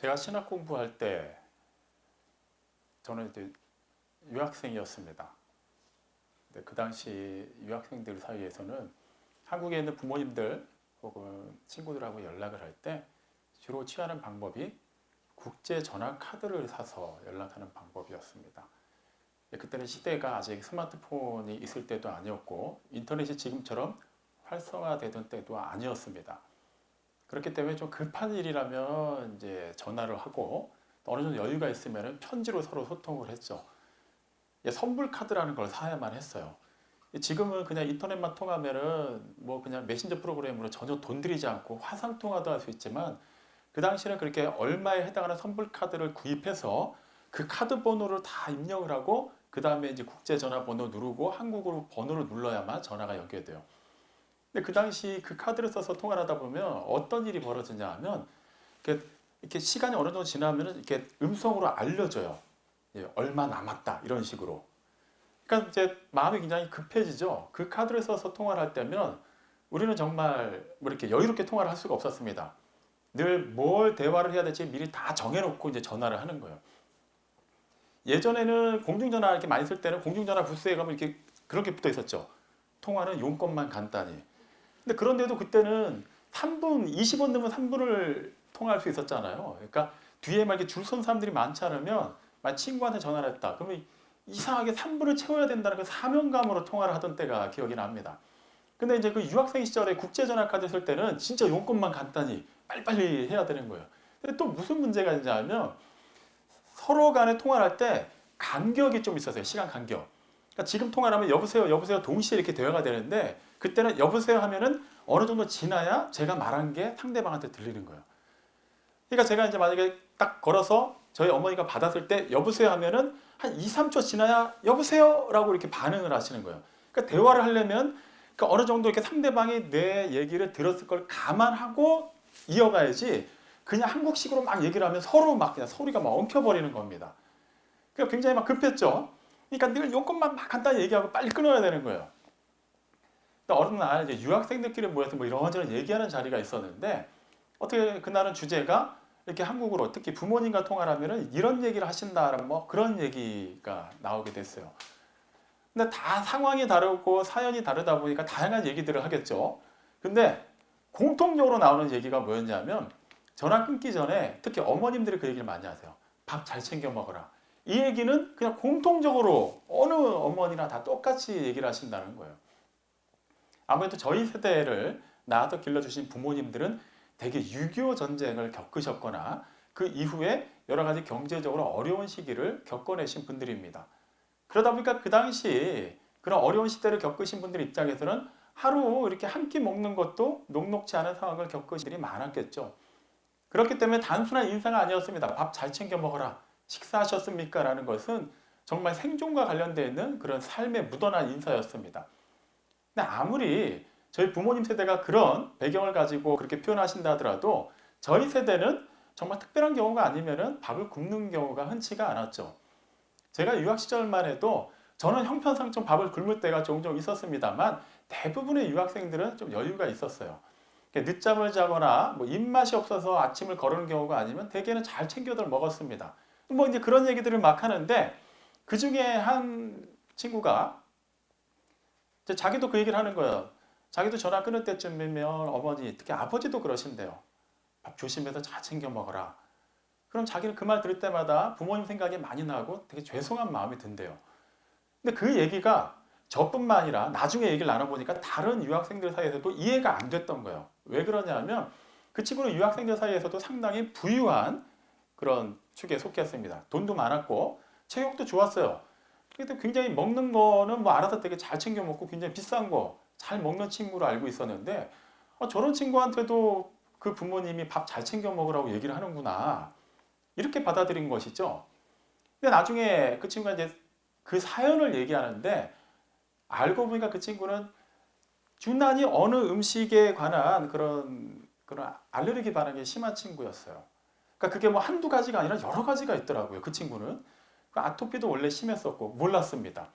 제가 신학 공부할 때 저는 이제 유학생이었습니다. 근데 그 당시 유학생들 사이에서는 한국에 있는 부모님들 혹은 친구들하고 연락을 할 때 주로 취하는 방법이 국제 전화 카드를 사서 연락하는 방법이었습니다. 그때는 시대가 아직 스마트폰이 있을 때도 아니었고 인터넷이 지금처럼 활성화되던 때도 아니었습니다. 그렇기 때문에 좀 급한 일이라면 이제 전화를 하고 어느 정도 여유가 있으면 편지로 서로 소통을 했죠. 선불 카드라는 걸 사야만 했어요. 지금은 그냥 인터넷만 통하면은 뭐 그냥 메신저 프로그램으로 전혀 돈 들이지 않고 화상 통화도 할 수 있지만 그 당시에는 그렇게 얼마에 해당하는 선불 카드를 구입해서 그 카드 번호를 다 입력을 하고 그 다음에 이제 국제 전화번호 누르고 한국으로 번호를 눌러야만 전화가 연결돼요. 근데 그 당시 그 카드를 써서 통화를 하다 보면 어떤 일이 벌어지냐 하면 이렇게 시간이 어느 정도 지나면 이렇게 음성으로 알려줘요. 얼마 남았다 이런 식으로. 그러니까 이제 마음이 굉장히 급해지죠. 그 카드를 써서 통화를 할 때면 우리는 정말 뭐 이렇게 여유롭게 통화를 할 수가 없었습니다. 늘 뭘 대화를 해야 될지 미리 다 정해놓고 이제 전화를 하는 거예요. 예전에는 공중전화 이렇게 많이 쓸 때는 공중전화 부스에 가면 이렇게 그렇게 붙어 있었죠. 통화는 용건만 간단히. 근데 그런데도 그때는 3분, 20원 넣으면 3분을 통화할 수 있었잖아요. 그러니까 뒤에 막 이렇게 줄 선 사람들이 많지 않으면 만 친구한테 전화를 했다. 그러면 이상하게 3분을 채워야 된다는 그 사명감으로 통화를 하던 때가 기억이 납니다. 근데 이제 그 유학생 시절에 국제전화 카드 쓸 때는 진짜 용건만 간단히 빨리빨리 해야 되는 거예요. 근데 또 무슨 문제가 있냐면 서로 간에 통화를 할 때 간격이 좀 있었어요. 시간 간격. 그러니까 지금 통화를 하면 여보세요, 여보세요 동시에 이렇게 대화가 되는데 그때는 여보세요 하면은 어느 정도 지나야 제가 말한 게 상대방한테 들리는 거예요. 그러니까 제가 이제 만약에 딱 걸어서 저희 어머니가 받았을 때 여보세요 하면은 한 2, 3초 지나야 여보세요라고 이렇게 반응을 하시는 거예요. 그러니까 대화를 하려면 그러니까 어느 정도 이렇게 상대방이 내 얘기를 들었을 걸 감안하고 이어가야지 그냥 한국식으로 막 얘기를 하면 서로 막 그냥 소리가 막 엉켜버리는 겁니다. 그러니까 굉장히 막 급했죠. 그러니까 늘 용건만 막 간단히 얘기하고 빨리 끊어야 되는 거예요. 어느 날 이제 유학생들끼리 모여서 뭐 이런저런 얘기하는 자리가 있었는데 어떻게 그날은 주제가 이렇게 한국으로 특히 부모님과 통화를 하면은 이런 얘기를 하신다라는 뭐 그런 얘기가 나오게 됐어요. 근데 다 상황이 다르고 사연이 다르다 보니까 다양한 얘기들을 하겠죠. 근데 공통적으로 나오는 얘기가 뭐였냐면 전화 끊기 전에 특히 어머님들이 그 얘기를 많이 하세요. 밥 잘 챙겨 먹어라. 이 얘기는 그냥 공통적으로 어느 어머니나 다 똑같이 얘기를 하신다는 거예요. 아무래도 저희 세대를 낳아서 길러주신 부모님들은 대개 6.25 전쟁을 겪으셨거나 그 이후에 여러 가지 경제적으로 어려운 시기를 겪어내신 분들입니다. 그러다 보니까 그 당시 그런 어려운 시대를 겪으신 분들 입장에서는 하루 이렇게 한 끼 먹는 것도 녹록지 않은 상황을 겪으신 분들이 많았겠죠. 그렇기 때문에 단순한 인사가 아니었습니다. 밥 잘 챙겨 먹어라. 식사하셨습니까? 라는 것은 정말 생존과 관련되어 있는 그런 삶에 묻어난 인사였습니다. 근데 아무리 저희 부모님 세대가 그런 배경을 가지고 그렇게 표현하신다 하더라도 저희 세대는 정말 특별한 경우가 아니면은 밥을 굶는 경우가 흔치가 않았죠. 제가 유학 시절만 해도 저는 형편상 좀 밥을 굶을 때가 종종 있었습니다만 대부분의 유학생들은 좀 여유가 있었어요. 늦잠을 자거나 뭐 입맛이 없어서 아침을 거르는 경우가 아니면 대개는 잘 챙겨들 먹었습니다. 뭐 이제 그런 얘기들을 막 하는데 그 중에 한 친구가 자기도 그 얘기를 하는 거예요. 자기도 전화 끊을 때쯤이면 어머니, 특히 아버지도 그러신대요. 밥 조심해서 잘 챙겨 먹어라. 그럼 자기는 그 말 들을 때마다 부모님 생각이 많이 나고 되게 죄송한 마음이 든대요. 근데 그 얘기가 저뿐만 아니라 나중에 얘기를 나눠보니까 다른 유학생들 사이에서도 이해가 안 됐던 거예요. 왜 그러냐면 그 친구는 유학생들 사이에서도 상당히 부유한 그런 축에 속했습니다. 돈도 많았고 체격도 좋았어요. 근데 굉장히 먹는 거는 뭐 알아서 되게 잘 챙겨 먹고 굉장히 비싼 거 잘 먹는 친구로 알고 있었는데 저런 친구한테도 그 부모님이 밥 잘 챙겨 먹으라고 얘기를 하는구나. 이렇게 받아들인 것이죠. 근데 나중에 그 친구가 이제 그 사연을 얘기하는데 알고 보니까 그 친구는 유난히 어느 음식에 관한 그런 알레르기 반응이 심한 친구였어요. 그러니까 그게 뭐 한두 가지가 아니라 여러 가지가 있더라고요. 그 친구는. 아토피도 원래 심했었고 몰랐습니다.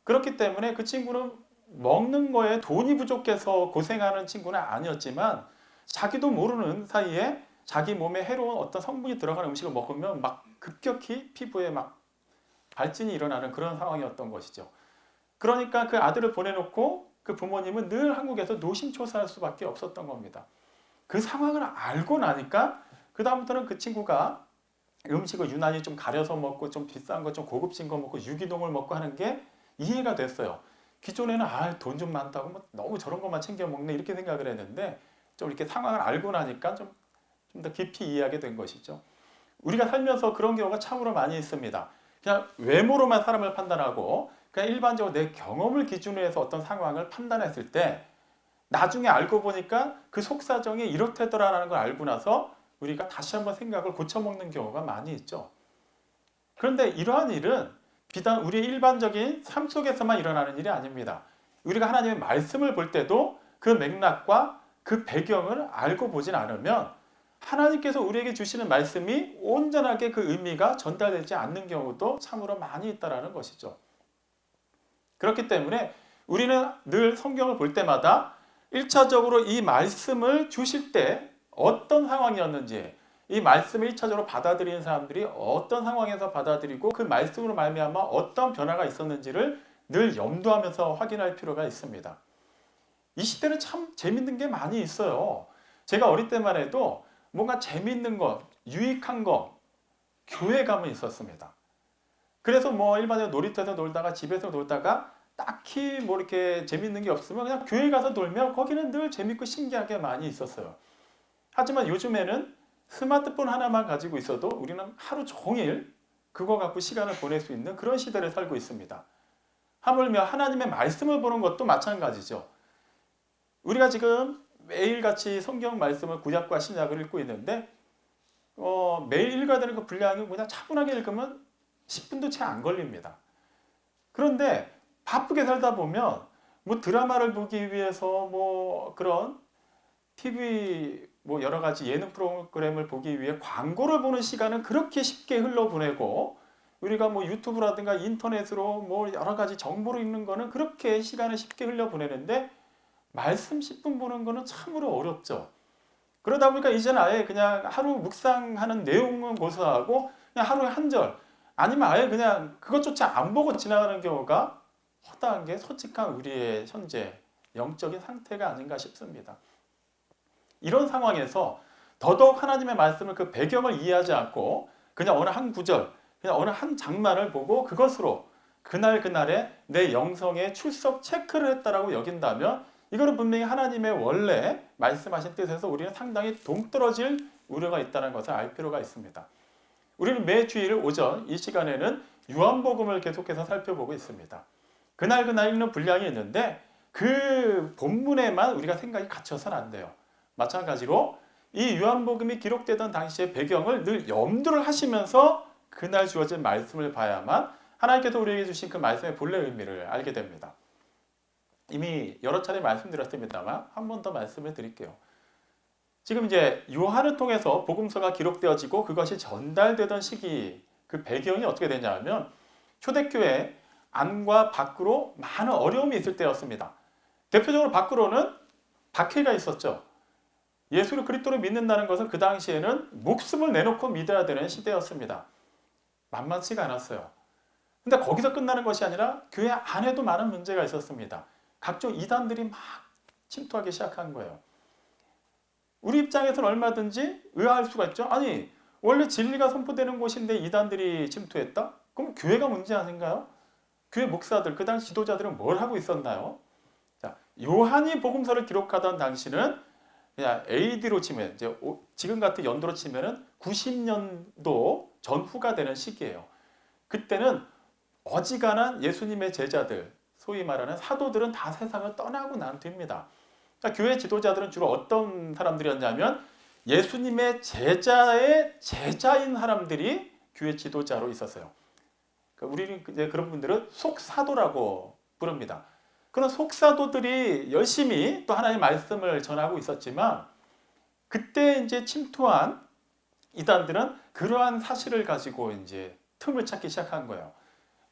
그렇기 때문에 그 친구는 먹는 거에 돈이 부족해서 고생하는 친구는 아니었지만 자기도 모르는 사이에 자기 몸에 해로운 어떤 성분이 들어간 음식을 먹으면 막 급격히 피부에 막 발진이 일어나는 그런 상황이었던 것이죠. 그러니까 그 아들을 보내놓고 그 부모님은 늘 한국에서 노심초사할 수밖에 없었던 겁니다. 그 상황을 알고 나니까 그 다음부터는 그 친구가 음식을 유난히 좀 가려서 먹고 좀 비싼 거 좀 고급진 거 먹고 유기농을 먹고 하는 게 이해가 됐어요. 기존에는 돈 좀 많다고 뭐 너무 저런 것만 챙겨 먹네 이렇게 생각을 했는데 좀 이렇게 상황을 알고 나니까 좀 더 깊이 이해하게 된 것이죠. 우리가 살면서 그런 경우가 참으로 많이 있습니다. 그냥 외모로만 사람을 판단하고 그냥 일반적으로 내 경험을 기준으로 해서 어떤 상황을 판단했을 때 나중에 알고 보니까 그 속사정이 이렇다더라라는 걸 알고 나서 우리가 다시 한번 생각을 고쳐먹는 경우가 많이 있죠. 그런데 이러한 일은 비단 우리 일반적인 삶 속에서만 일어나는 일이 아닙니다. 우리가 하나님의 말씀을 볼 때도 그 맥락과 그 배경을 알고 보진 않으면 하나님께서 우리에게 주시는 말씀이 온전하게 그 의미가 전달되지 않는 경우도 참으로 많이 있다는 것이죠. 그렇기 때문에 우리는 늘 성경을 볼 때마다 1차적으로 이 말씀을 주실 때 어떤 상황이었는지 이 말씀을 1차적으로 받아들이는 사람들이 어떤 상황에서 받아들이고 그 말씀으로 말미암아 어떤 변화가 있었는지를 늘 염두하면서 확인할 필요가 있습니다. 이 시대는 참 재밌는 게 많이 있어요. 제가 어릴 때만 해도 뭔가 재밌는 것, 유익한 것, 교회 가면 있었습니다. 그래서 뭐 일반적으로 놀이터에서 놀다가 집에서 놀다가 딱히 뭐 이렇게 재밌는 게 없으면 그냥 교회 가서 놀면 거기는 늘 재밌고 신기하게 많이 있었어요. 하지만 요즘에는 스마트폰 하나만 가지고 있어도 우리는 하루 종일 그거 갖고 시간을 보낼 수 있는 그런 시대를 살고 있습니다. 하물며 하나님의 말씀을 보는 것도 마찬가지죠. 우리가 지금 매일같이 성경 말씀을 구약과 신약을 읽고 있는데 매일 읽어야 되는 그 분량이 그냥 차분하게 읽으면 10분도 채 안 걸립니다. 그런데 바쁘게 살다 보면 뭐 드라마를 보기 위해서 뭐 그런 TV 뭐 여러 가지 예능 프로그램을 보기 위해 광고를 보는 시간은 그렇게 쉽게 흘러보내고 우리가 뭐 유튜브라든가 인터넷으로 뭐 여러 가지 정보를 읽는 거는 그렇게 시간을 쉽게 흘려보내는데 말씀 10분 보는 거는 참으로 어렵죠. 그러다 보니까 이제는 아예 그냥 하루 묵상하는 내용은 고사하고 그냥 하루에 한 절 아니면 아예 그냥 그것조차 안 보고 지나가는 경우가 허다한 게 솔직한 우리의 현재 영적인 상태가 아닌가 싶습니다. 이런 상황에서 더더욱 하나님의 말씀을 그 배경을 이해하지 않고 그냥 어느 한 구절, 그냥 어느 한 장만을 보고 그것으로 그날그날의 내 영성의 출석 체크를 했다라고 여긴다면 이거는 분명히 하나님의 원래 말씀하신 뜻에서 우리는 상당히 동떨어질 우려가 있다는 것을 알 필요가 있습니다. 우리는 매 주일 오전 이 시간에는 요한복음을 계속해서 살펴보고 있습니다. 그날 읽는 분량이 있는데 그 본문에만 우리가 생각이 갇혀서는 안 돼요. 마찬가지로 이 요한복음이 기록되던 당시의 배경을 늘 염두를 하시면서 그날 주어진 말씀을 봐야만 하나님께서 우리에게 주신 그 말씀의 본래 의미를 알게 됩니다. 이미 여러 차례 말씀드렸습니다만 한 번 더 말씀을 드릴게요. 지금 이제 요한을 통해서 복음서가 기록되어지고 그것이 전달되던 시기 그 배경이 어떻게 되냐면 초대교회 안과 밖으로 많은 어려움이 있을 때였습니다. 대표적으로 밖으로는 박해가 있었죠. 예수를 그리스도로 믿는다는 것은 그 당시에는 목숨을 내놓고 믿어야 되는 시대였습니다. 만만치가 않았어요. 근데 거기서 끝나는 것이 아니라 교회 안에도 많은 문제가 있었습니다. 각종 이단들이 막 침투하기 시작한 거예요. 우리 입장에서는 얼마든지 의아할 수가 있죠. 아니 원래 진리가 선포되는 곳인데 이단들이 침투했다? 그럼 교회가 문제 아닌가요? 교회 목사들, 그 당시 지도자들은 뭘 하고 있었나요? 자, 요한이 복음서를 기록하던 당시는 그냥 AD로 치면 이제 지금 같은 연도로 치면은 90년도 전후가 되는 시기예요. 그때는 어지간한 예수님의 제자들, 소위 말하는 사도들은 다 세상을 떠나고 난 뒤입니다. 그러니까 교회 지도자들은 주로 어떤 사람들이었냐면 예수님의 제자의 제자인 사람들이 교회 지도자로 있었어요. 그러니까 우리는 이제 그런 분들은 속사도라고 부릅니다. 그런 속사도들이 열심히 또 하나님의 말씀을 전하고 있었지만 그때 이제 침투한 이단들은 그러한 사실을 가지고 이제 틈을 찾기 시작한 거예요.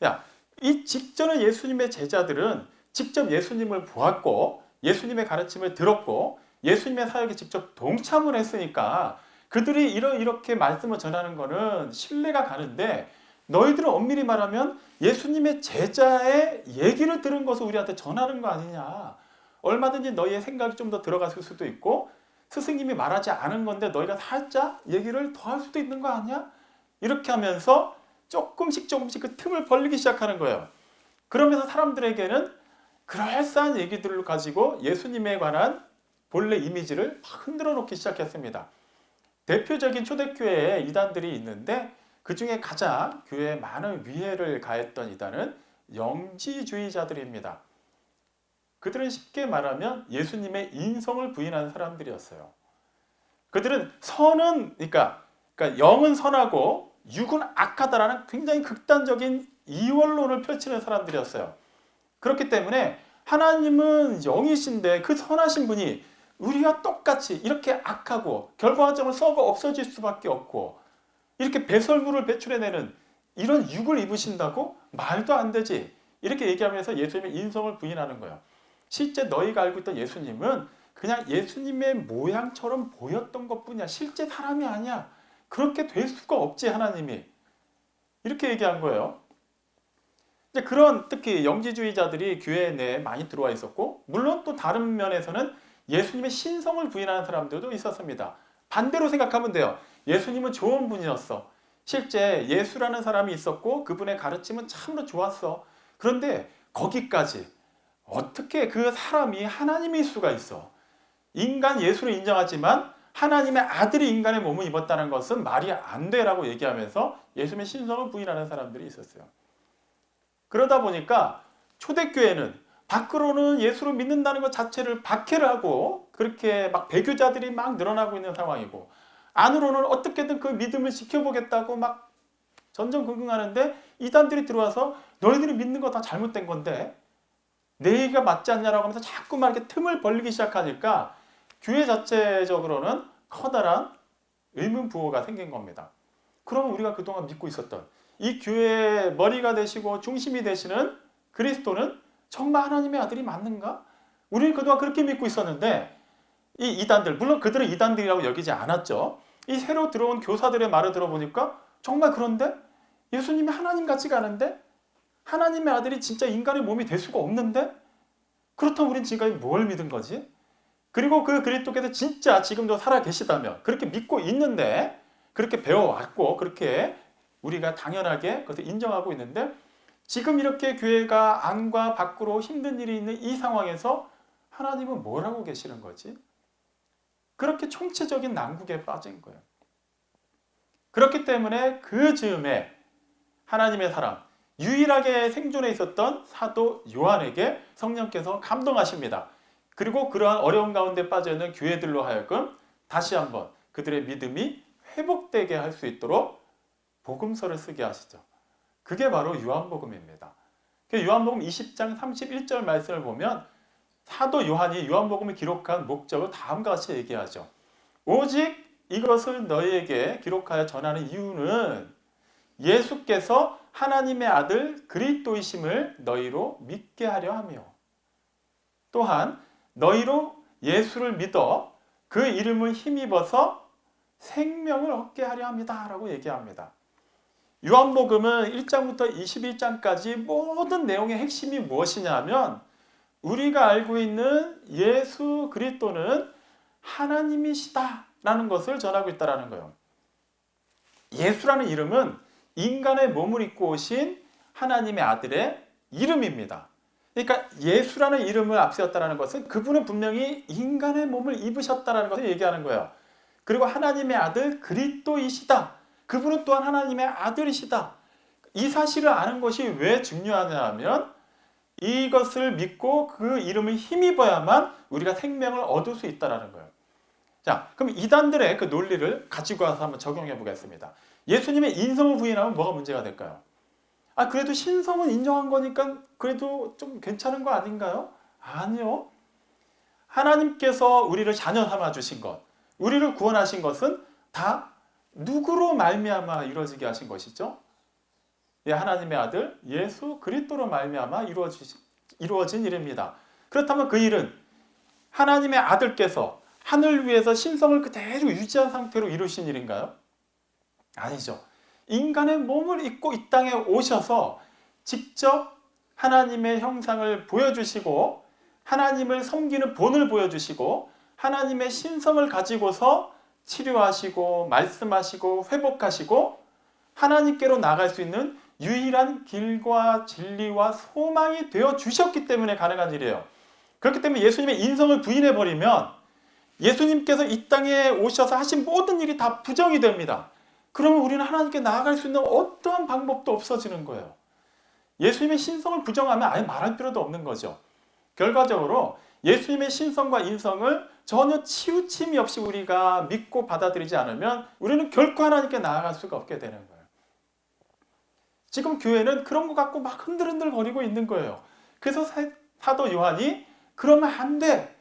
야, 이 직전에 예수님의 제자들은 직접 예수님을 보았고 예수님의 가르침을 들었고 예수님의 사역에 직접 동참을 했으니까 그들이 이렇게 말씀을 전하는 거는 신뢰가 가는데 너희들은 엄밀히 말하면 예수님의 제자의 얘기를 들은 것을 우리한테 전하는 거 아니냐. 얼마든지 너희의 생각이 좀 더 들어갔을 수도 있고 스승님이 말하지 않은 건데 너희가 살짝 얘기를 더 할 수도 있는 거 아니야? 이렇게 하면서 조금씩 그 틈을 벌리기 시작하는 거예요. 그러면서 사람들에게는 그럴싸한 얘기들을 가지고 예수님에 관한 본래 이미지를 막 흔들어 놓기 시작했습니다. 대표적인 초대교회에 이단들이 있는데 그 중에 가장 교회에 많은 위해를 가했던 이단은 영지주의자들입니다. 그들은 쉽게 말하면 예수님의 인성을 부인하는 사람들이었어요. 그들은 그러니까 영은 선하고 육은 악하다라는 굉장히 극단적인 이원론을 펼치는 사람들이었어요. 그렇기 때문에 하나님은 영이신데 그 선하신 분이 우리가 똑같이 이렇게 악하고 결과적으로 썩어 없어질 수밖에 없고 이렇게 배설물을 배출해내는 이런 육을 입으신다고? 말도 안 되지. 이렇게 얘기하면서 예수님의 인성을 부인하는 거예요. 실제 너희가 알고 있던 예수님은 그냥 예수님의 모양처럼 보였던 것뿐이야. 실제 사람이 아니야. 그렇게 될 수가 없지 하나님이. 이렇게 얘기한 거예요. 이제 그런 특히 영지주의자들이 교회 내에 많이 들어와 있었고 물론 또 다른 면에서는 예수님의 신성을 부인하는 사람들도 있었습니다. 반대로 생각하면 돼요. 예수님은 좋은 분이었어. 실제 예수라는 사람이 있었고 그분의 가르침은 참으로 좋았어. 그런데 거기까지 어떻게 그 사람이 하나님일 수가 있어. 인간 예수를 인정하지만 하나님의 아들이 인간의 몸을 입었다는 것은 말이 안 돼라고 얘기하면서 예수님의 신성을 부인하는 사람들이 있었어요. 그러다 보니까 초대교회는 밖으로는 예수를 믿는다는 것 자체를 박해를 하고 그렇게 막 배교자들이 막 늘어나고 있는 상황이고 안으로는 어떻게든 그 믿음을 지켜보겠다고 막 전전긍긍하는데 이단들이 들어와서 너희들이 믿는 거 다 잘못된 건데 내 얘기가 맞지 않냐라고 하면서 자꾸만 이렇게 틈을 벌리기 시작하니까 교회 자체적으로는 커다란 의문부호가 생긴 겁니다. 그러면 우리가 그동안 믿고 있었던 이 교회의 머리가 되시고 중심이 되시는 그리스도는 정말 하나님의 아들이 맞는가? 우리는 그동안 그렇게 믿고 있었는데 이 이단들, 물론 그들은 이단들이라고 여기지 않았죠. 이 새로 들어온 교사들의 말을 들어보니까 정말 그런데 예수님이 하나님 같지가 않은데 하나님의 아들이 진짜 인간의 몸이 될 수가 없는데 그렇다면 우린 지금까지 뭘 믿은 거지? 그리고 그 그리스도께서 진짜 지금도 살아 계시다면 그렇게 믿고 있는데 그렇게 배워왔고 그렇게 우리가 당연하게 그것을 인정하고 있는데 지금 이렇게 교회가 안과 밖으로 힘든 일이 있는 이 상황에서 하나님은 뭘 하고 계시는 거지? 그렇게 총체적인 난국에 빠진 거예요. 그렇기 때문에 그 즈음에 하나님의 사람, 유일하게 생존해 있었던 사도 요한에게 성령께서 감동하십니다. 그리고 그러한 어려운 가운데 빠져있는 교회들로 하여금 다시 한번 그들의 믿음이 회복되게 할 수 있도록 복음서를 쓰게 하시죠. 그게 바로 요한복음입니다. 요한복음 20장 31절 말씀을 보면 사도 요한이 요한복음을 기록한 목적을 다음과 같이 얘기하죠. 오직 이것을 너희에게 기록하여 전하는 이유는 예수께서 하나님의 아들 그리스도이심을 너희로 믿게 하려 하며 또한 너희로 예수를 믿어 그 이름을 힘입어서 생명을 얻게 하려 합니다. 라고 얘기합니다. 요한복음은 1장부터 21장까지 모든 내용의 핵심이 무엇이냐 하면 우리가 알고 있는 예수 그리스도는 하나님이시다라는 것을 전하고 있다는 거예요. 예수라는 이름은 인간의 몸을 입고 오신 하나님의 아들의 이름입니다. 그러니까 예수라는 이름을 앞세웠다는 것은 그분은 분명히 인간의 몸을 입으셨다는 것을 얘기하는 거예요. 그리고 하나님의 아들 그리스도이시다. 그분은 또한 하나님의 아들이시다. 이 사실을 아는 것이 왜 중요하냐 하면 이것을 믿고 그 이름을 힘입어야만 우리가 생명을 얻을 수 있다는 거예요. 자, 그럼 이단들의 그 논리를 가지고 와서 한번 적용해 보겠습니다. 예수님의 인성을 부인하면 뭐가 문제가 될까요? 그래도 신성은 인정한 거니까 그래도 좀 괜찮은 거 아닌가요? 아니요. 하나님께서 우리를 자녀 삼아 주신 것, 우리를 구원하신 것은 다 누구로 말미암아 이루어지게 하신 것이죠? 예, 하나님의 아들 예수 그리스도로 말미암아 이루어진 일입니다. 그렇다면 그 일은 하나님의 아들께서 하늘 위에서 신성을 그대로 유지한 상태로 이루신 일인가요? 아니죠. 인간의 몸을 입고 이 땅에 오셔서 직접 하나님의 형상을 보여주시고 하나님을 섬기는 본을 보여주시고 하나님의 신성을 가지고서 치료하시고 말씀하시고 회복하시고 하나님께로 나갈 수 있는 유일한 길과 진리와 소망이 되어 주셨기 때문에 가능한 일이에요. 그렇기 때문에 예수님의 인성을 부인해버리면 예수님께서 이 땅에 오셔서 하신 모든 일이 다 부정이 됩니다. 그러면 우리는 하나님께 나아갈 수 있는 어떠한 방법도 없어지는 거예요. 예수님의 신성을 부정하면 아예 말할 필요도 없는 거죠. 결과적으로 예수님의 신성과 인성을 전혀 치우침이 없이 우리가 믿고 받아들이지 않으면 우리는 결코 하나님께 나아갈 수가 없게 되는 거예요. 지금 교회는 그런 거 갖고 막 흔들흔들 거리고 있는 거예요. 그래서 사도 요한이 그러면 안 돼.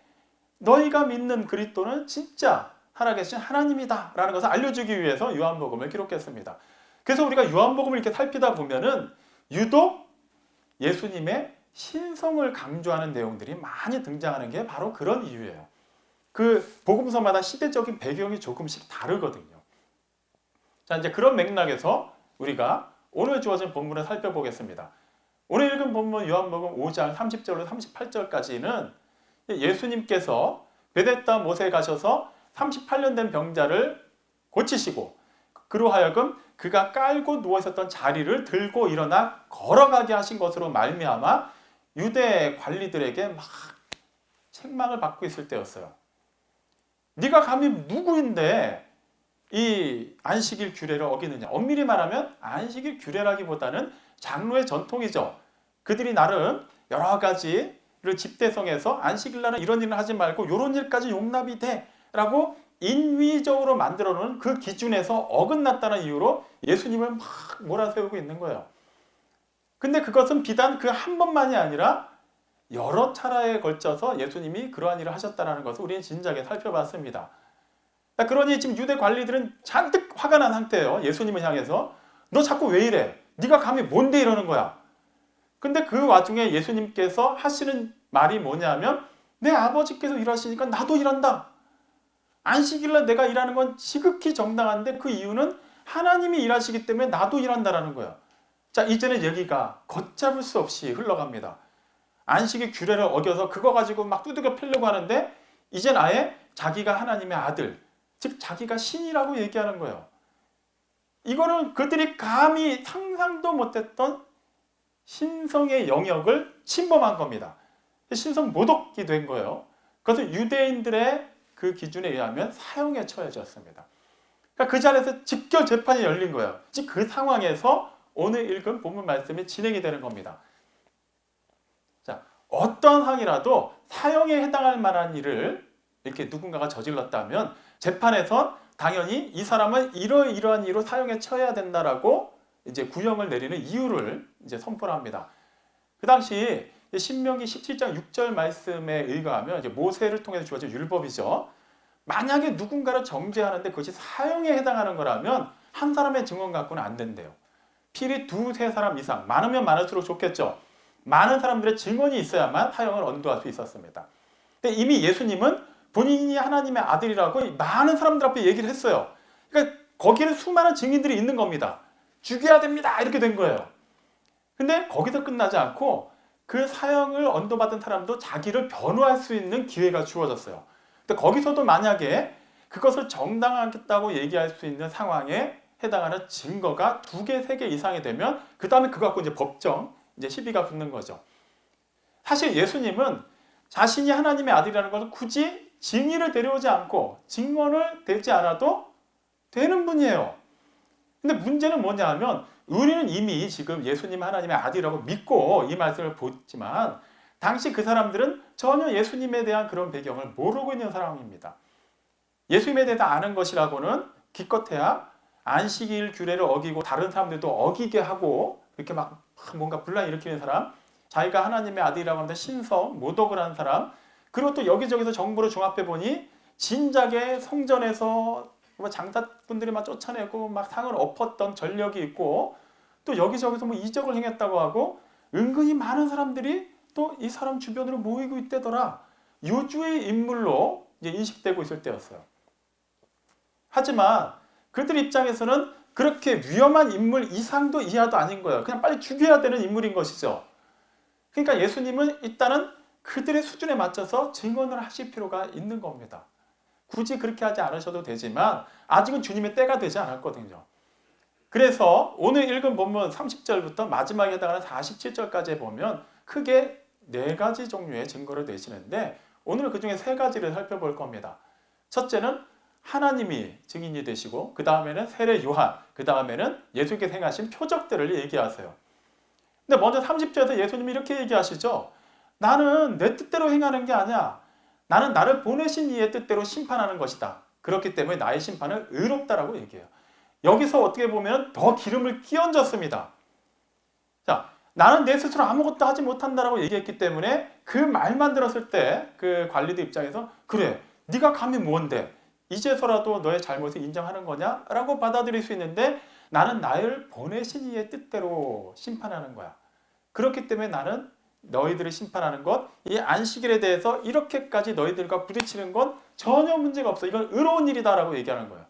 너희가 믿는 그리스도는 진짜 살아계신 하나님이다 라는 것을 알려주기 위해서 요한복음을 기록했습니다. 그래서 우리가 요한복음을 이렇게 살피다 보면은 유독 예수님의 신성을 강조하는 내용들이 많이 등장하는 게 바로 그런 이유예요. 그 복음서마다 시대적인 배경이 조금씩 다르거든요. 자, 이제 그런 맥락에서 우리가 오늘 주어진 본문을 살펴보겠습니다. 오늘 읽은 본문 요한복음 5장 30절로 38절까지는 예수님께서 베데스다 못에 가셔서 38년 된 병자를 고치시고 그로 하여금 그가 깔고 누워 있었던 자리를 들고 일어나 걸어가게 하신 것으로 말미암아 유대 관리들에게 막 책망을 받고 있을 때였어요. 네가 감히 누구인데 이 안식일 규례를 어기느냐. 엄밀히 말하면 안식일 규례라기보다는 장로의 전통이죠. 그들이 나름 여러 가지를 집대성해서 안식일날은 이런 일을 하지 말고 이런 일까지 용납이 돼 라고 인위적으로 만들어 놓은 그 기준에서 어긋났다는 이유로 예수님을 막 몰아세우고 있는 거예요. 근데 그것은 비단 그 한 번만이 아니라 여러 차례에 걸쳐서 예수님이 그러한 일을 하셨다는 것을 우리는 진작에 살펴봤습니다. 그러니 지금 유대 관리들은 잔뜩 화가 난 상태예요. 예수님을 향해서. 너 자꾸 왜 이래? 네가 감히 뭔데 이러는 거야? 근데 그 와중에 예수님께서 하시는 말이 뭐냐면 내 아버지께서 일하시니까 나도 일한다. 안식일날 내가 일하는 건 지극히 정당한데 그 이유는 하나님이 일하시기 때문에 나도 일한다라는 거예요. 자, 이제는 얘기가 걷잡을 수 없이 흘러갑니다. 안식일 규례를 어겨서 그거 가지고 막 두들겨 패려고 하는데 이젠 아예 자기가 하나님의 아들, 즉 자기가 신이라고 얘기하는 거예요. 이거는 그들이 감히 상상도 못했던 신성의 영역을 침범한 겁니다. 신성 모독이 된 거예요. 그것은 유대인들의 그 기준에 의하면 사형에 처해졌습니다. 그러니까 그 자리에서 직결 재판이 열린 거예요. 즉 그 상황에서 오늘 읽은 본문 말씀이 진행이 되는 겁니다. 자, 어떤 항이라도 사형에 해당할 만한 일을 이렇게 누군가가 저질렀다면 재판에선 당연히 이 사람은 이러이러한 이유로 사형에 처해야 된다라고 이제 구형을 내리는 이유를 이제 선포를 합니다. 그 당시 신명기 17장 6절 말씀에 의거하면 이제 모세를 통해서 주어진 율법이죠. 만약에 누군가를 정죄하는데 그것이 사형에 해당하는 거라면 한 사람의 증언 갖고는 안 된대요. 필히 두세 사람 이상, 많으면 많을수록 좋겠죠. 많은 사람들의 증언이 있어야만 사형을 언도할 수 있었습니다. 근데 이미 예수님은 본인이 하나님의 아들이라고 많은 사람들 앞에 얘기를 했어요. 그러니까 거기에는 수많은 증인들이 있는 겁니다. 죽여야 됩니다. 이렇게 된 거예요. 근데 거기서 끝나지 않고 그 사형을 언도받은 사람도 자기를 변호할 수 있는 기회가 주어졌어요. 근데 거기서도 만약에 그것을 정당하겠다고 얘기할 수 있는 상황에 해당하는 증거가 2개, 3개 이상이 되면 그 다음에 그거 갖고 이제 법정, 이제 시비가 붙는 거죠. 사실 예수님은 자신이 하나님의 아들이라는 것을 굳이 증인을 데려오지 않고 증언을 대지 않아도 되는 분이에요. 근데 문제는 뭐냐 하면 우리는 이미 지금 예수님 하나님의 아들이라고 믿고 이 말씀을 보지만 당시 그 사람들은 전혀 예수님에 대한 그런 배경을 모르고 있는 사람입니다. 예수님에 대해서 아는 것이라고는 기껏해야 안식일 규례를 어기고 다른 사람들도 어기게 하고 이렇게 막 뭔가 분란 일으키는 사람, 자기가 하나님의 아들이라고 하는데 신성, 모독을 하는 사람, 그리고 또 여기저기서 정보를 종합해 보니 진작에 성전에서 장사꾼들이 막 쫓아내고 막 상을 엎었던 전력이 있고 또 여기저기서 뭐 이적을 행했다고 하고 은근히 많은 사람들이 또 이 사람 주변으로 모이고 있대더라. 요주의 인물로 이제 인식되고 있을 때였어요. 하지만 그들 입장에서는 그렇게 위험한 인물 이상도 이하도 아닌 거예요. 그냥 빨리 죽여야 되는 인물인 것이죠. 그러니까 예수님은 일단은 그들의 수준에 맞춰서 증언을 하실 필요가 있는 겁니다. 굳이 그렇게 하지 않으셔도 되지만 아직은 주님의 때가 되지 않았거든요. 그래서 오늘 읽은 본문 30절부터 마지막에 해당하는 47절까지 보면 크게 4가지 종류의 증거를 내시는데 오늘은 그중에 3가지를 살펴볼 겁니다. 첫째는 하나님이 증인이 되시고 그 다음에는 세례 요한, 그 다음에는 예수께서 행하신 표적들을 얘기하세요. 근데 먼저 30절에서 예수님이 이렇게 얘기하시죠. 나는 내 뜻대로 행하는 게 아니야. 나는 나를 보내신 이의 뜻대로 심판하는 것이다. 그렇기 때문에 나의 심판은 의롭다라고 얘기해요. 여기서 어떻게 보면 더 기름을 끼얹었습니다. 자, 나는 내 스스로 아무것도 하지 못한다라고 얘기했기 때문에 그 말만 들었을 때 그 관리들 입장에서 그래, 네가 감히 뭔데? 이제서라도 너의 잘못을 인정하는 거냐? 라고 받아들일 수 있는데 나는 나를 보내신 이의 뜻대로 심판하는 거야. 그렇기 때문에 나는 너희들을 심판하는 것, 이 안식일에 대해서 이렇게까지 너희들과 부딪히는 건 전혀 문제가 없어. 이건 의로운 일이다라고 얘기하는 거예요.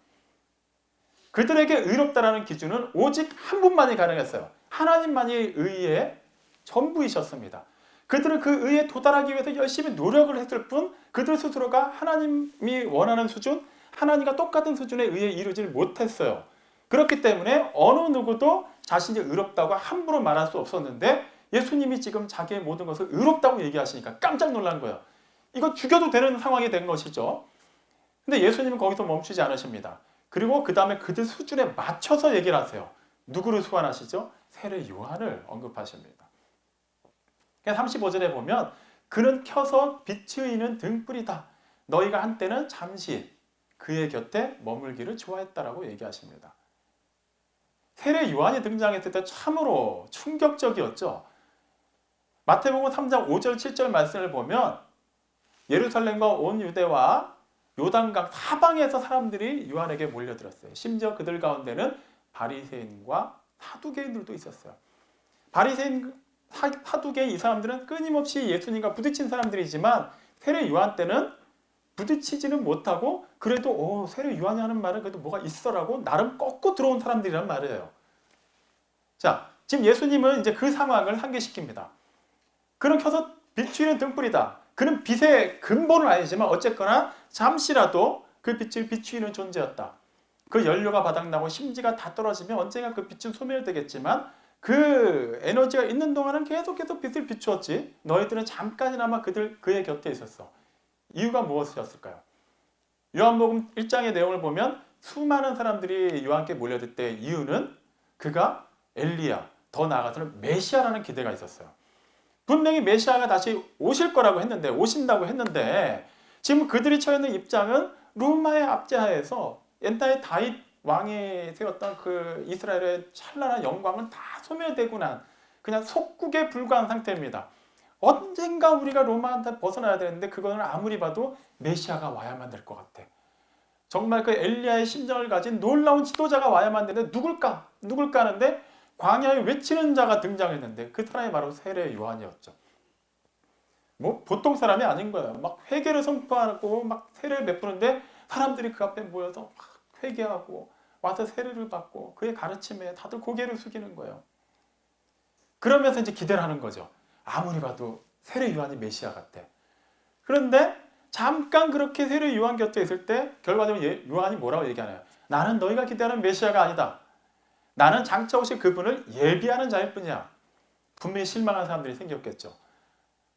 그들에게 의롭다라는 기준은 오직 한 분만이 가능했어요. 하나님만이 의의 전부이셨습니다. 그들은 그 의에 도달하기 위해서 열심히 노력을 했을 뿐 그들 스스로가 하나님이 원하는 수준, 하나님과 똑같은 수준의 의에 이르지 못했어요. 그렇기 때문에 어느 누구도 자신이 의롭다고 함부로 말할 수 없었는데 예수님이 지금 자기의 모든 것을 의롭다고 얘기하시니까 깜짝 놀란 거예요. 이거 죽여도 되는 상황이 된 것이죠. 근데 예수님은 거기서 멈추지 않으십니다. 그리고 그 다음에 그들 수준에 맞춰서 얘기를 하세요. 누구를 소환하시죠? 세례 요한을 언급하십니다. 35절에 보면 그는 켜서 비추이는 등불이다. 너희가 한때는 잠시 그의 곁에 머물기를 좋아했다라고 얘기하십니다. 세례 요한이 등장했을 때 참으로 충격적이었죠. 마태복음 3장 5절 7절 말씀을 보면 예루살렘과 온 유대와 요단강 사방에서 사람들이 요한에게 몰려들었어요. 심지어 그들 가운데는 바리새인과 사두개인들도 있었어요. 바리새인, 사두개인 이 사람들은 끊임없이 예수님과 부딪힌 사람들이지만 세례 요한 때는 부딪히지는 못하고 그래도 세례 요한이 하는 말은 그래도 뭐가 있어라고 나름 꺾고 들어온 사람들이란 말이에요. 자, 지금 예수님은 이제 그 상황을 상기시킵니다. 그는 켜서 비추이는 등불이다. 그는 빛의 근본은 아니지만 어쨌거나 잠시라도 그 빛을 비추이는 존재였다. 그 연료가 바닥나고 심지가 다 떨어지면 언젠가 그 빛은 소멸되겠지만 그 에너지가 있는 동안은 계속해서 빛을 비추었지. 너희들은 잠깐이나마 그의 곁에 있었어. 이유가 무엇이었을까요? 요한복음 1장의 내용을 보면 수많은 사람들이 요한께 몰려들 때 이유는 그가 엘리야, 더 나아가서는 메시아라는 기대가 있었어요. 분명히 메시아가 다시 오실 거라고 했는데, 오신다고 했는데 지금 그들이 처해 있는 입장은 로마의 압제하에서 옛날에 다윗 왕이 세웠던 그 이스라엘의 찬란한 영광은 다 소멸되고 난 그냥 속국에 불과한 상태입니다. 언젠가 우리가 로마한테 벗어나야 되는데 그거는 아무리 봐도 메시아가 와야만 될 것 같아. 정말 그 엘리야의 심정을 가진 놀라운 지도자가 와야만 되는데 누굴까 하는데 광야에 외치는 자가 등장했는데 그 사람이 바로 세례 요한이었죠. 뭐 보통 사람이 아닌 거예요. 막 회개를 선포하고 막 세례를 베푸는데 사람들이 그 앞에 모여서 막 회개하고 와서 세례를 받고 그의 가르침에 다들 고개를 숙이는 거예요. 그러면서 이제 기대를 하는 거죠. 아무리 봐도 세례 요한이 메시아 같아. 그런데 잠깐 그렇게 세례 요한 곁에 있을 때 결과적으로 요한이 뭐라고 얘기하나요? 나는 너희가 기대하는 메시아가 아니다. 나는 장차 오실 그분을 예비하는 자일 뿐이야. 분명히 실망한 사람들이 생겼겠죠.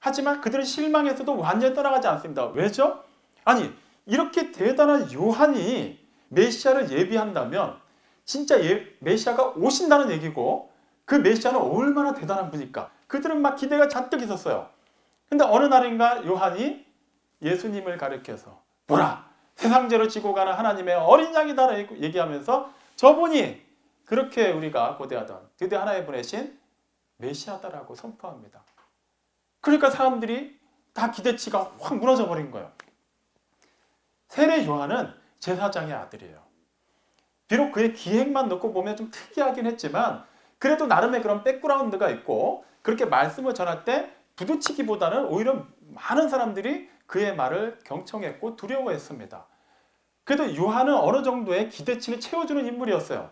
하지만 그들은 실망해서도 완전히 떠나가지 않습니다. 왜죠? 아니, 이렇게 대단한 요한이 메시아를 예비한다면 진짜 메시아가 오신다는 얘기고 그 메시아는 얼마나 대단한 분일까? 그들은 막 기대가 잔뜩 있었어요. 근데 어느 날인가 요한이 예수님을 가리켜서 보라! 세상 죄를 지고 가는 하나님의 어린 양이다 얘기하면서 저분이 그렇게 우리가 고대하던 드디어 하나님 보내신 메시아다라고 선포합니다. 그러니까 사람들이 다 기대치가 확 무너져 버린 거예요. 세례 요한은 제사장의 아들이에요. 비록 그의 기행만 놓고 보면 좀 특이하긴 했지만 그래도 나름의 그런 백그라운드가 있고 그렇게 말씀을 전할 때 부딪히기보다는 오히려 많은 사람들이 그의 말을 경청했고 두려워했습니다. 그래도 요한은 어느 정도의 기대치를 채워주는 인물이었어요.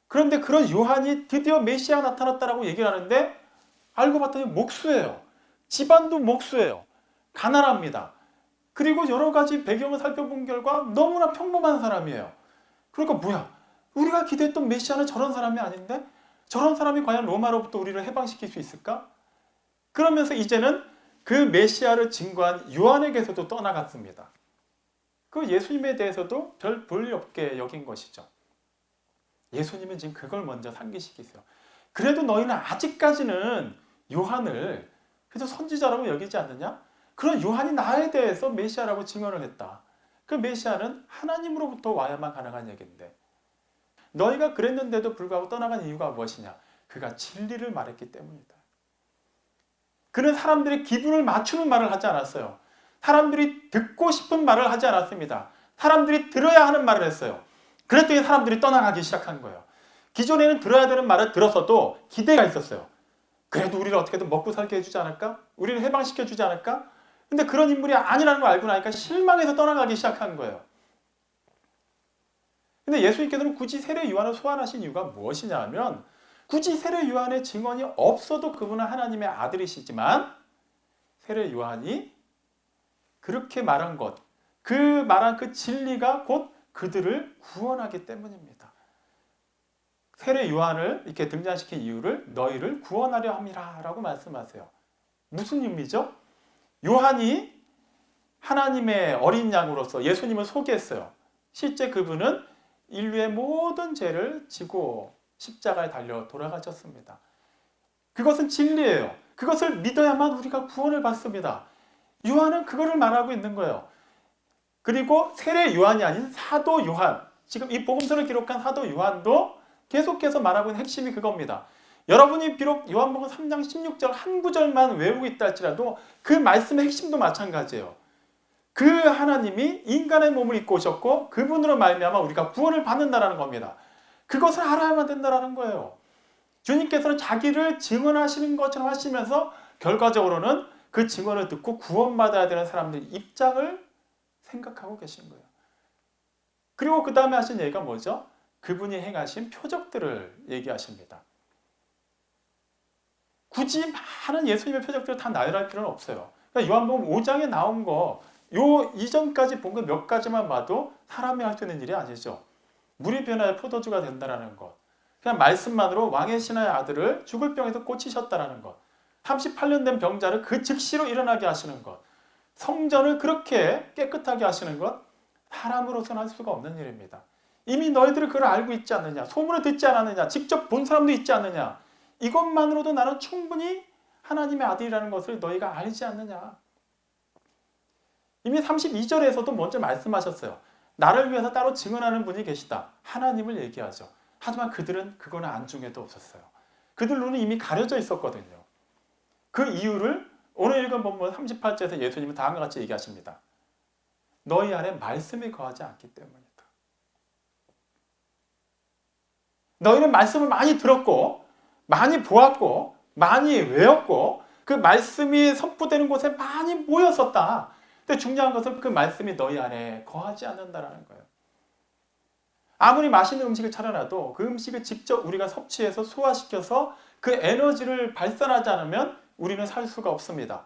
그런데 그런 요한이 드디어 메시아가 나타났다라고 얘기를 하는데 알고 봤더니 목수예요. 집안도 목수예요. 가난합니다. 그리고 여러 가지 배경을 살펴본 결과 너무나 평범한 사람이에요. 그러니까 뭐야? 우리가 기대했던 메시아는 저런 사람이 아닌데? 저런 사람이 과연 로마로부터 우리를 해방시킬 수 있을까? 그러면서 이제는 그 메시아를 증거한 요한에게서도 떠나갔습니다. 그 예수님에 대해서도 별 볼 없게 여긴 것이죠. 예수님은 지금 그걸 먼저 상기시키세요. 그래도 너희는 아직까지는 요한을 그래도 선지자라고 여기지 않느냐? 그런 요한이 나에 대해서 메시아라고 증언을 했다. 그 메시아는 하나님으로부터 와야만 가능한 얘기인데 너희가 그랬는데도 불구하고 떠나간 이유가 무엇이냐? 그가 진리를 말했기 때문이다. 그는 사람들의 기분을 맞추는 말을 하지 않았어요. 사람들이 듣고 싶은 말을 하지 않았습니다. 사람들이 들어야 하는 말을 했어요. 그랬더니 사람들이 떠나가기 시작한 거예요. 기존에는 들어야 되는 말을 들었어도 기대가 있었어요. 그래도 우리를 어떻게든 먹고 살게 해주지 않을까? 우리를 해방시켜주지 않을까? 근데 그런 인물이 아니라는 걸 알고 나니까 실망해서 떠나가기 시작한 거예요. 근데 예수님께서는 굳이 세례 요한을 소환하신 이유가 무엇이냐 하면 굳이 세례 요한의 증언이 없어도 그분은 하나님의 아들이시지만 세례 요한이 그렇게 말한 것, 그 말한 그 진리가 곧 그들을 구원하기 때문입니다. 세례 요한을 이렇게 등장시킨 이유를 너희를 구원하려 함이라 라고 말씀하세요. 무슨 의미죠? 요한이 하나님의 어린 양으로서 예수님을 소개했어요. 실제 그분은 인류의 모든 죄를 지고 십자가에 달려 돌아가셨습니다. 그것은 진리예요. 그것을 믿어야만 우리가 구원을 받습니다. 요한은 그거를 말하고 있는 거예요. 그리고 세례 요한이 아닌 사도 요한, 지금 이 복음서를 기록한 사도 요한도 계속해서 말하고 있는 핵심이 그겁니다. 여러분이 비록 요한복음 3장 16절 한 구절만 외우고 있다 할지라도 그 말씀의 핵심도 마찬가지예요. 그 하나님이 인간의 몸을 입고 오셨고 그분으로 말미암아 우리가 구원을 받는다라는 겁니다. 그것을 알아야만 된다라는 거예요. 주님께서는 자기를 증언하시는 것처럼 하시면서 결과적으로는 그 증언을 듣고 구원받아야 되는 사람들의 입장을 생각하고 계신 거예요. 그리고 그 다음에 하신 얘기가 뭐죠? 그분이 행하신 표적들을 얘기하십니다. 굳이 많은 예수님의 표적들을 다 나열할 필요는 없어요. 그러니까 요한복음 5장에 나온 거, 요 이전까지 본 거 몇 가지만 봐도 사람이 할 수 있는 일이 아니죠. 물이 변하여 포도주가 된다는 것. 그냥 말씀만으로 왕의 신하의 아들을 죽을 병에서 고치셨다는 것. 38년 된 병자를 그 즉시로 일어나게 하시는 것. 성전을 그렇게 깨끗하게 하시는 것. 사람으로서는 할 수가 없는 일입니다. 이미 너희들은 그걸 알고 있지 않느냐. 소문을 듣지 않았느냐. 직접 본 사람도 있지 않느냐. 이것만으로도 나는 충분히 하나님의 아들이라는 것을 너희가 알지 않느냐. 이미 32절에서도 먼저 말씀하셨어요. 나를 위해서 따로 증언하는 분이 계시다. 하나님을 얘기하죠. 하지만 그들은 그거는 안중에도 없었어요. 그들 눈은 이미 가려져 있었거든요. 그 이유를 오늘 읽은 본문 38절에서 예수님은 다음과 같이 얘기하십니다. 너희 안에 말씀이 거하지 않기 때문이다. 너희는 말씀을 많이 들었고 많이 보았고 많이 외웠고 그 말씀이 선포되는 곳에 많이 모였었다. 근데 중요한 것은 그 말씀이 너희 안에 거하지 않는다는 거예요. 아무리 맛있는 음식을 차려놔도 그 음식을 직접 우리가 섭취해서 소화시켜서 그 에너지를 발산하지 않으면 우리는 살 수가 없습니다.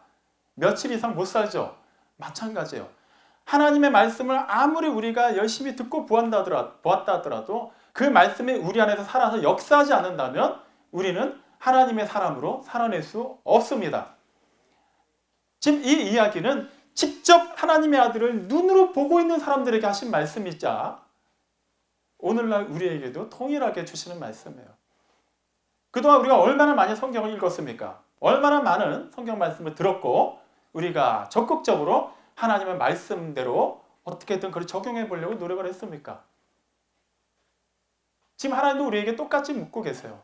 며칠 이상 못 살죠. 마찬가지예요. 하나님의 말씀을 아무리 우리가 열심히 듣고 보았다 하더라도 그 말씀이 우리 안에서 살아서 역사하지 않는다면 우리는 하나님의 사람으로 살아낼 수 없습니다. 지금 이 이야기는 직접 하나님의 아들을 눈으로 보고 있는 사람들에게 하신 말씀이자 오늘날 우리에게도 동일하게 주시는 말씀이에요. 그동안 우리가 얼마나 많이 성경을 읽었습니까? 얼마나 많은 성경 말씀을 들었고 우리가 적극적으로 하나님의 말씀대로 어떻게든 그걸 적용해 보려고 노력을 했습니까? 지금 하나님도 우리에게 똑같이 묻고 계세요.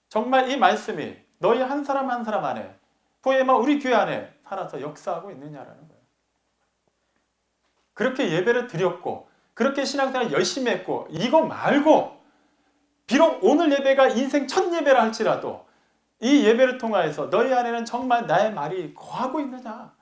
정말 이 말씀이 너희 한 사람 한 사람 안에 포에마 우리 교회 안에 살아서 역사하고 있느냐라는 거예요. 그렇게 예배를 드렸고 그렇게 신앙생활 열심히 했고 이거 말고 비록 오늘 예배가 인생 첫 예배라 할지라도 이 예배를 통하여서 너희 안에는 정말 나의 말이 거하고 있느냐.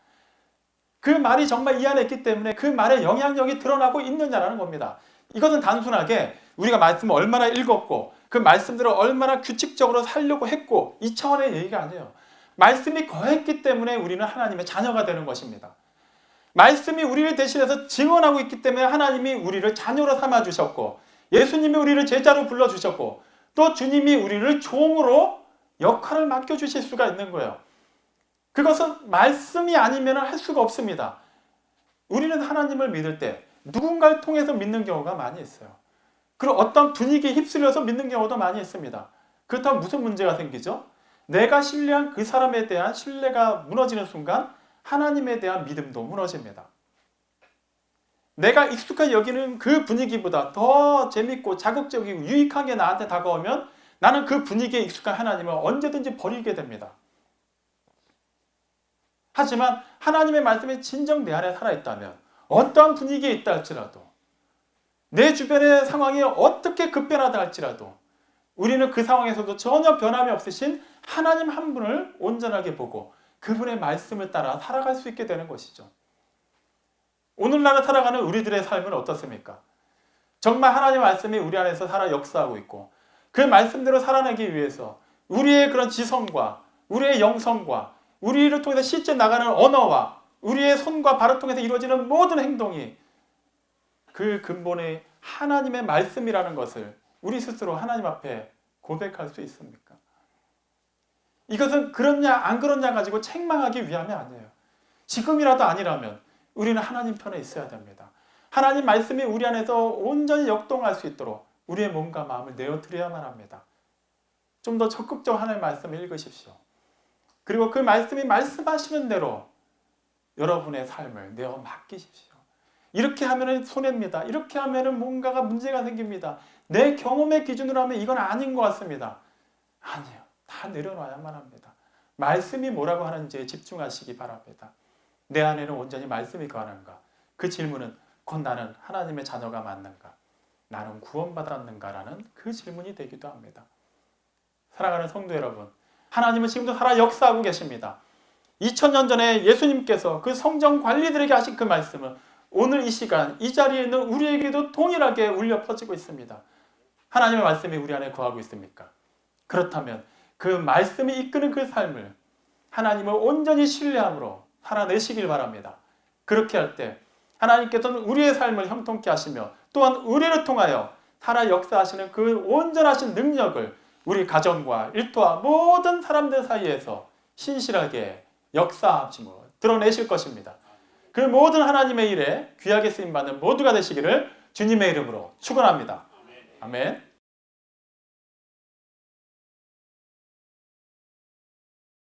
그 말이 정말 이 안에 있기 때문에 그 말의 영향력이 드러나고 있느냐라는 겁니다. 이것은 단순하게 우리가 말씀을 얼마나 읽었고 그 말씀들을 얼마나 규칙적으로 살려고 했고 이 차원의 얘기가 아니에요. 말씀이 거했기 때문에 우리는 하나님의 자녀가 되는 것입니다. 말씀이 우리를 대신해서 증언하고 있기 때문에 하나님이 우리를 자녀로 삼아주셨고 예수님이 우리를 제자로 불러주셨고 또 주님이 우리를 종으로 역할을 맡겨주실 수가 있는 거예요. 그것은 말씀이 아니면 할 수가 없습니다. 우리는 하나님을 믿을 때 누군가를 통해서 믿는 경우가 많이 있어요. 그리고 어떤 분위기에 휩쓸려서 믿는 경우도 많이 있습니다. 그렇다면 무슨 문제가 생기죠? 내가 신뢰한 그 사람에 대한 신뢰가 무너지는 순간 하나님에 대한 믿음도 무너집니다. 내가 익숙하게 여기는 그 분위기보다 더 재밌고 자극적이고 유익한 게 나한테 다가오면 나는 그 분위기에 익숙한 하나님을 언제든지 버리게 됩니다. 하지만 하나님의 말씀이 진정 내 안에 살아있다면 어떠한 분위기에 있다 할지라도 내 주변의 상황이 어떻게 급변하다 할지라도 우리는 그 상황에서도 전혀 변함이 없으신 하나님 한 분을 온전하게 보고 그분의 말씀을 따라 살아갈 수 있게 되는 것이죠. 오늘날 살아가는 우리들의 삶은 어떻습니까? 정말 하나님의 말씀이 우리 안에서 살아 역사하고 있고 그 말씀대로 살아내기 위해서 우리의 그런 지성과 우리의 영성과 우리를 통해서 실제 나가는 언어와 우리의 손과 발을 통해서 이루어지는 모든 행동이 그 근본의 하나님의 말씀이라는 것을 우리 스스로 하나님 앞에 고백할 수 있습니까? 이것은 그렇냐 안 그렇냐 가지고 책망하기 위함이 아니에요. 지금이라도 아니라면 우리는 하나님 편에 있어야 됩니다. 하나님 말씀이 우리 안에서 온전히 역동할 수 있도록 우리의 몸과 마음을 내어드려야만 합니다. 좀 더 적극적으로 하나님의 말씀을 읽으십시오. 그리고 그 말씀이 말씀하시는 대로 여러분의 삶을 내어 맡기십시오. 이렇게 하면 손해입니다. 이렇게 하면 뭔가가 문제가 생깁니다. 내 경험의 기준으로 하면 이건 아닌 것 같습니다. 아니에요. 다 내려놔야만 합니다. 말씀이 뭐라고 하는지에 집중하시기 바랍니다. 내 안에는 온전히 말씀이 거하는가? 그 질문은 곧 나는 하나님의 자녀가 맞는가? 나는 구원받았는가라는 그 질문이 되기도 합니다. 사랑하는 성도 여러분, 하나님은 지금도 살아 역사하고 계십니다. 2000년 전에 예수님께서 그 성전 관리들에게 하신 그 말씀은 오늘 이 시간 이 자리에 있는 우리에게도 동일하게 울려 퍼지고 있습니다. 하나님의 말씀이 우리 안에 거하고 있습니까? 그렇다면 그 말씀이 이끄는 그 삶을 하나님을 온전히 신뢰함으로 살아내시길 바랍니다. 그렇게 할 때 하나님께서는 우리의 삶을 형통케 하시며 또한 우리를 통하여 살아 역사하시는 그 온전하신 능력을 우리 가정과 일터와 모든 사람들 사이에서 신실하게 역사하심으로 드러내실 것입니다. 그 모든 하나님의 일에 귀하게 쓰임받는 모두가 되시기를 주님의 이름으로 축원합니다. 아멘.